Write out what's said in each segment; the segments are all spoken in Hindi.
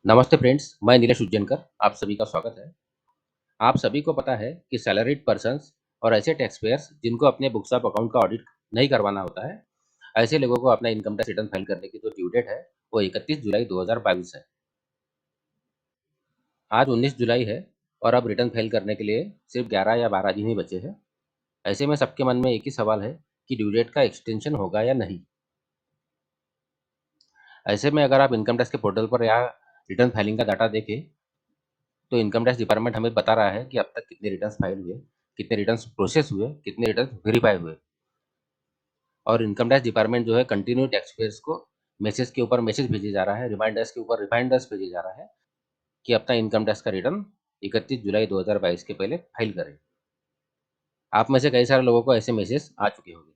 नमस्ते फ्रेंड्स, मैं नीलेश उज्जैनकर, आप सभी का स्वागत है। आप सभी को पता है कि सैलरीड पर्सन्स और ऐसे टैक्स पेयर्स जिनको अपने बुक्स ऑफ अकाउंट का ऑडिट नहीं करवाना होता है, ऐसे लोगों को अपना इनकम टैक्स रिटर्न फाइल करने की जो ड्यू डेट है, वो 31 जुलाई 2022 है। आज 19 जुलाई है और अब रिटर्न फाइल करने के लिए सिर्फ 11 या 12 दिन ही बचे हैं। ऐसे में सबके मन में एक ही सवाल है कि ड्यू डेट का एक्सटेंशन होगा या नहीं। ऐसे में अगर आप इनकम टैक्स के पोर्टल पर या रिटर्न फाइलिंग का डाटा देखें, तो इनकम टैक्स डिपार्टमेंट हमें बता रहा है कि अब तक कितने रिटर्न्स फाइल हुए, कितने रिटर्न्स प्रोसेस हुए, कितने रिटर्न्स वेरीफाई हुए। और इनकम टैक्स डिपार्टमेंट जो है कंटिन्यू टैक्स पेयर्स को मैसेज के ऊपर मैसेज भेजे जा रहा है, रिमाइंडर्स के ऊपर रिमाइंडर्स भेजे जा रहा है कि अपना इनकम टैक्स का रिटर्न 31 जुलाई 2022 के पहले फाइल करें। आप में से कई सारे लोगों को ऐसे मैसेज आ चुके होंगे।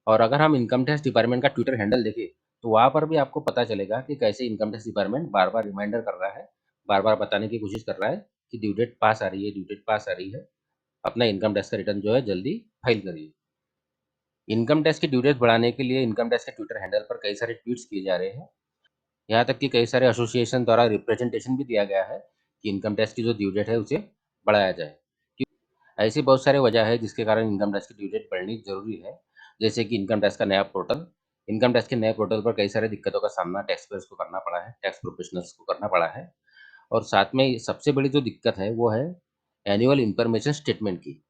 और अगर हम इनकम टैक्स डिपार्टमेंट का ट्विटर हैंडल देखें, तो वहाँ पर भी आपको पता चलेगा कि कैसे इनकम टैक्स डिपार्टमेंट बार-बार रिमाइंडर कर रहा है, बार-बार बताने की कोशिश कर रहा है कि ड्यू डेट पास आ रही है, ड्यू डेट पास आ रही है। अपना इनकम टैक्स का रिटर्न जो है जल्दी फाइल करिए। इनकम टैक्स की ड्यू डेट बढ़ाने के लिए इनकम टैक्स के ट्विटर हैंडल पर कई सारे ट्वीट्स किए जा रहे हैं। यहाँ तक कि कई सारे एसोसिएशन द्वारा रिप्रेजेंटेशन भी दिया गया है कि इनकम टैक्स की जो ड्यू डेट है उसे बढ़ाया जाए। ऐसी बहुत सारी वजह है जिसके कारण इनकम टैक्स की ड्यू डेट बढ़नी ज़रूरी है। जैसे कि इनकम टैक्स का नया पोर्टल, इनकम टैक्स के नए पोर्टल पर कई सारी दिक्कतों का सामना टैक्स पेयर्स को करना पड़ा है, टैक्स प्रोफेशनल्स को करना पड़ा है। और साथ में सबसे बड़ी जो दिक्कत है वो है एनुअल इन्फॉर्मेशन स्टेटमेंट की।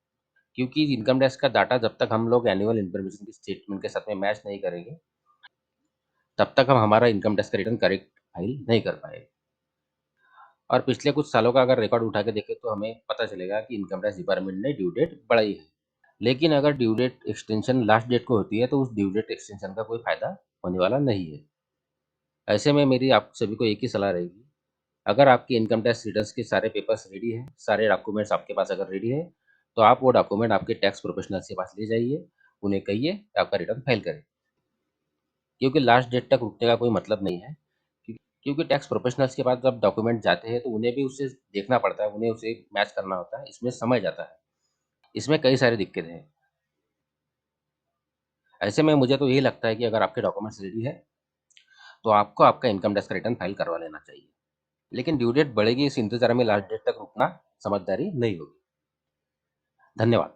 क्योंकि इनकम टैक्स का डाटा जब तक हम लोग एनुअल इन्फॉर्मेशन की स्टेटमेंट के साथ में मैच नहीं करेंगे, तब तक हम हमारा इनकम टैक्स का रिटर्न करेक्ट फाइल नहीं कर पाएंगे। और पिछले कुछ सालों का अगर रिकॉर्ड उठा के देखें तो हमें पता चलेगा कि इनकम टैक्स डिपार्टमेंट ने ड्यू डेट बढ़ाई है। लेकिन अगर due date extension last date को होती है तो उस ड्यू डेट एक्सटेंशन का कोई फ़ायदा होने वाला नहीं है। ऐसे में मेरी आप सभी को एक ही सलाह रहेगी, अगर आपके इनकम टैक्स रिटर्न्स के सारे पेपर्स रेडी हैं, सारे डॉक्यूमेंट्स आपके पास अगर रेडी है, तो आप वो डॉक्यूमेंट आपके टैक्स प्रोफेशनल्स के पास ले जाइए, उन्हें कहिए कि आपका रिटर्न फाइल करें। क्योंकि लास्ट डेट तक रुकने का कोई मतलब नहीं है। क्योंकि टैक्स प्रोफेशनल्स के पास जब डॉक्यूमेंट जाते हैं तो उन्हें भी उसे देखना पड़ता है, उन्हें उसे मैच करना होता है, इसमें समय जाता है। इसमें कई सारी दिक्कतें हैं। ऐसे में मुझे तो यही लगता है कि अगर आपके डॉक्यूमेंट्स रेडी है, तो आपको आपका इनकम टैक्स का रिटर्न फाइल करवा लेना चाहिए। लेकिन ड्यू डेट बढ़ेगी इस इंतज़ार में लास्ट डेट तक रुकना समझदारी नहीं होगी। धन्यवाद।